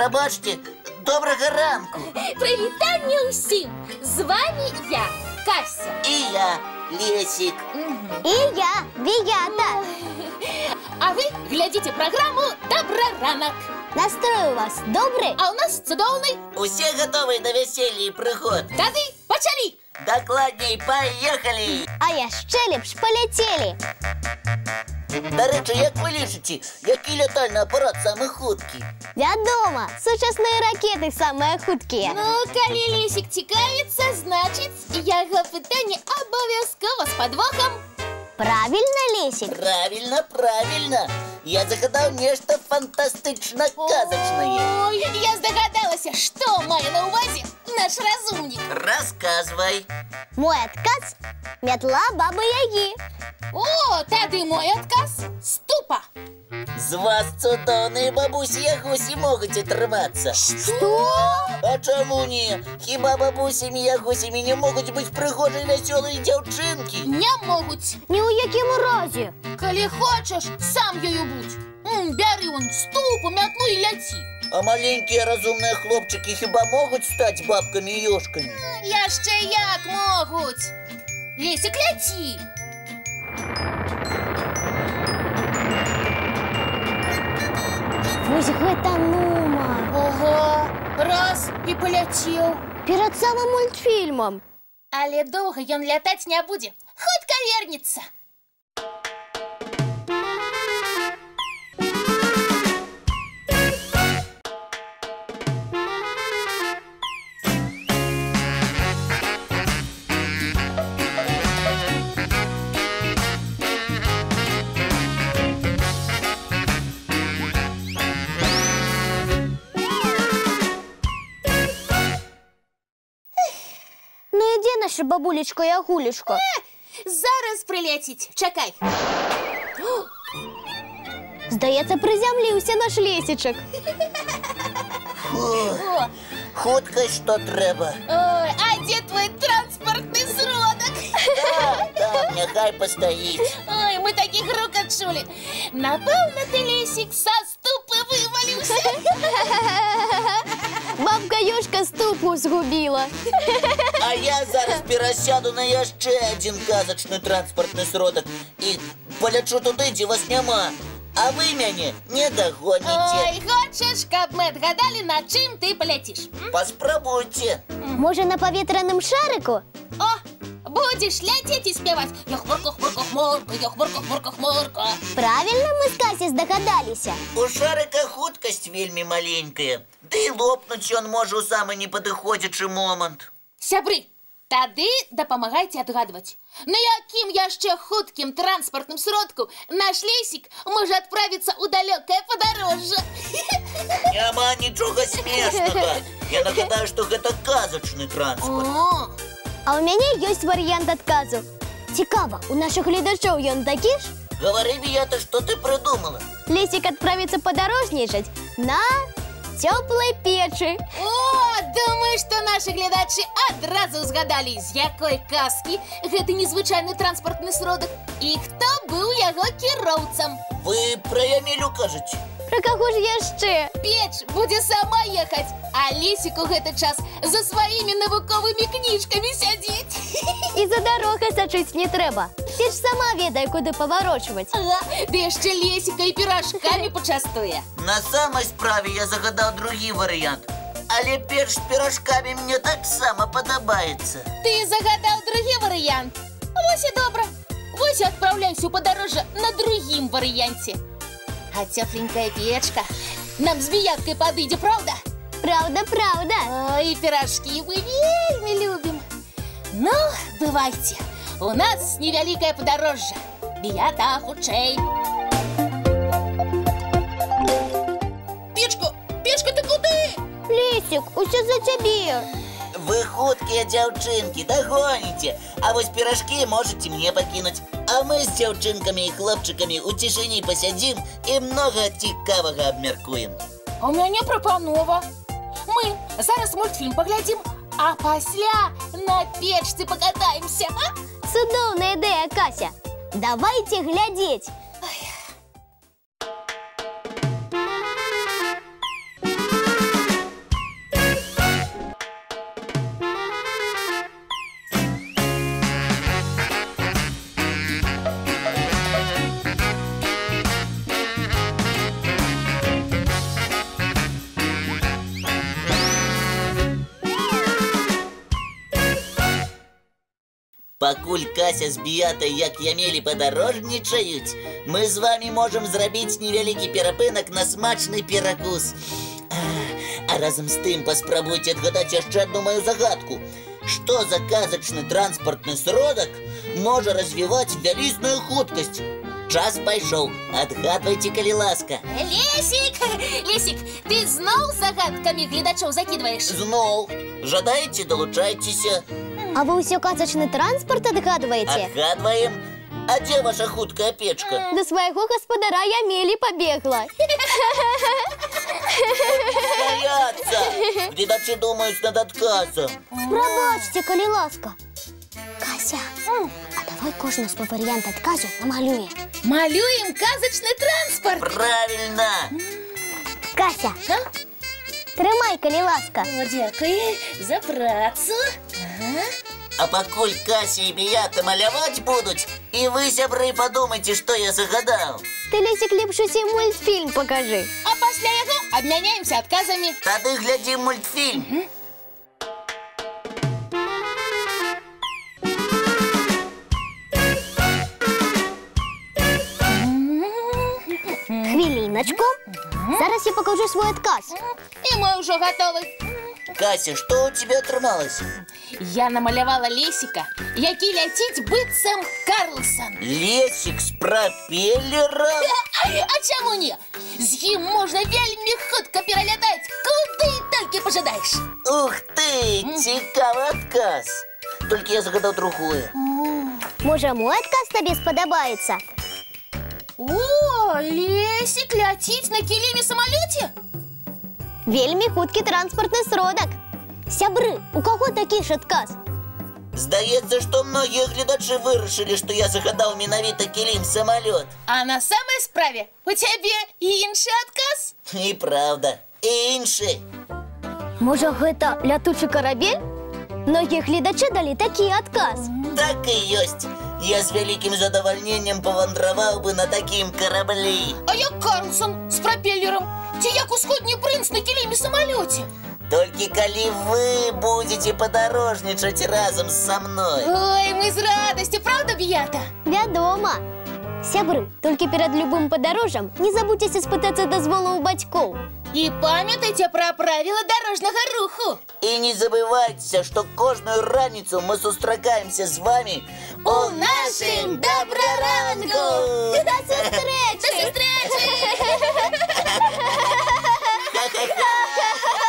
Пробачте, доброго ранку. Привітання усім! З вами я, Кася. И я, Лесик. И я, Вията. А ви глядите програму «Добра ранок». Настрой у вас добрий? А у нас цудовний. Усе готові до весілля і пригод? Тоді почали! Докладней, поїхали! А я щелепш полетели. До речі, як ви лічите, який літальний апарат саме хуткий? Вядома, сучасные ракеты самые хуткие. Ну, коли Лесик цікавиться, значить, його питання обов'язково з подвохом. Правильно, Лесик? Правильно, правильно. Я загадав нечто фантастично казочное. Ой, я здогадалася, що має на увазі наш розумник. Рассказывай. Мой отказ – метла Бабы-Яги. О, тоді мой отказ – ступа. З вас цудовные бабусі-ягусі можуть отрываться. Что? А чому ні? Хіба бабусями-ягусями не можуть бути пригожі веселі дівчинки? Не можуть. Ні у якому разі. Коли хочеш, сам їю будь. Бери вон ступу, метлу і ляці. А маленькие разумные хлопчики хіба можуть стати бабками-ёшками? Я ще як можуть. Лесик, ляці. Вось гэта нума. Ого, раз і поляцеў. Перед самым мультфильмом. Але доўга ён лятаць не будзе. Хутка вернецца. Ну іди, наша бабулечко-ягулечко. Зараз прилетить. Чекай. Здається, приземлився наш Лесичек. Фу, О, хутко що треба. ой, а де твій транспортний сродок? Да, нехай постоїть. Ой, ми таких рук отчули. Напевно, ти, Лесик, со ступи вивалився. Бабка-ёшка ступу згубила. А я зараз пересяду на яще один казочний транспортний сродок і полечу туди, де вас нема. А ви мене не догоните. Ой, хочеш, каб ми отгадали, на чим ти полетиш? Поспробуйте. Може, на повітряному шарику? О, будеш лететь і співати «Йох-морко-хморко-хморко, йох-морко-хморко-хморко». Правильно ми з Касі здогадалися. У шарика хуткость вельми маленькая. Да и лопнуть он може у самый неподходящий момент. Сябры, тады дапамагайце адгадваць. На якім яшчэ хуткім транспартным сродку наш Лесик можа адправіцца ў далёкае падарожжа? Няма нічога смешнага. Я нагадаю, што гэта казачны транспорт. О, А у мяне ёсць варыянт адказу. Цікава, у наших гледачоў ён такі ж? Говори, Вията, что ты придумала? Лесик отправится подорожничать на теплой печи. о, думаю, што нашы гледачы адразу згадалі, з якой казкі гэты незвычайны транспартны сродак і хто быў яго кіроўцам. Вы про Ямелю кажете? Про каго ж яшчэ? Печ будзе сама ехаць, а Лесик у гэты час за сваімі навуковымі кніжкамі сядзіць. І за дарогай сачыць не трэба. Печ сама ведае, куды паварочваць. Ага, ды яшчэ Лесика і пірашкамі пачастуе. На самой справе я загадал другий вариант. Але печ с пирожками мне так само подобается. Ты загадаў другі варыянт. Вось і добра. Вось і адпраўляйся ў падарожжа на другім варыянце. А цёпленькая печка нам з Віяткай падыдзе, правда? Правда, правда. Ой, пирожки мы вельмі любім. Ну, бывайце. У нас невялікае падарожжа. Віята, хутчэй. Печка, ты куды? Лесик, усё за цябе. Вы хуткие девчонки, догоните. А вот пирожки можете мне покинуть. А мы с девчонками и хлопчиками у тишині посядим и много цікавого обмеркуем. А у мяне прапанова. Мы зараз мультфільм паглядзім, а пасля на печцы покатаемся, а? Цудоўная ідэя, Кася. Давайте глядеть. Пакуль Кася з Біятай, як ямелі, падарожнічаюць, мы з вами можам зрабіць невялікі перапынак на смачны перакус. А разам з тым паспрабуйце адгадаць яшчэ адну маю загадку. Што за казачны транспартны сродак можа развіваць вялізную хуткасць? Час пайшоў. Адгадвайце, калі ласка. Лесик! Лесик, ты зноў загадкамі гледачоў закидываешь? Зноў. Жадаеце, далучайцеся. А вы ўсё казачны транспорт адгадваеце? Адгадваем. А дзе ваша хуткая печка? До свайго гаспадара Ямелі пабегла. Смяяцца! Гледачы думаюць над адказам. Прабачце, калі ласка. Кася, а давай кожны свой варыянт адказу намалюе. Малюем казачны транспорт. Правильно! Кася, А? трымай, калі ласка. О, дзякуй за працу. Ага. А пакуль Кася і Біята маляваць будуць, і вы, сябры, падумайце, што я загадаў. Ты, Лесик, лепш усім мультфільм покажи. А пасля яго абмяняемся адказамі. Тады глядзім мультфільм. Хвилиночку. Зараз я покажу свой адказ. І мы ўжо гатовы. Кася, што ў цябе атрымалася? Я намалявала Лесіка, які ляціць быццам Карлсон. Лесік з прапелерам? А чаму не? З ім можна вельмі хутка пералятаць, куды толькі пажадаеш. Ух ты, цікавы адказ. Толькі я загадаў другое. Можа, мой адказ табе спадабаецца? О, Лесік ляціць на кіліме-самалёце? Вельмі хуткі транспартны сродак. Сябры, у каго такі ж адказ? Здаецца, што многія гледачы вырашылі, што я загадаў менавіта кілім-самалёт. А на самай справе у цябе іншы адказ? І праўда, іншы. Можа, гэта лятучы карабель? Многія гледачы далі такі адказ. Так і ёсць. Я з вялікім задавальненнем павандраваў бы на такім караблі. А як Карлсон з прапелерам? Ці як усходні прынц на кіліме-самалёце? Толькі калі вы будзеце падарожнічаць разам са мной. Ой, мы з радасцю, правда, Біята? Вядома. Сябры, толькі перад любым падарожжам не забудзьцеся спытацца дазволу ў бацькоў. І памятайце пра правіла дарожнага руху. І не забывайцеся, што кожную раніцу мы сустракаемся з вамі У нашым добраранку! До сустрэчы! До сустрэчы! Ха-ха-ха!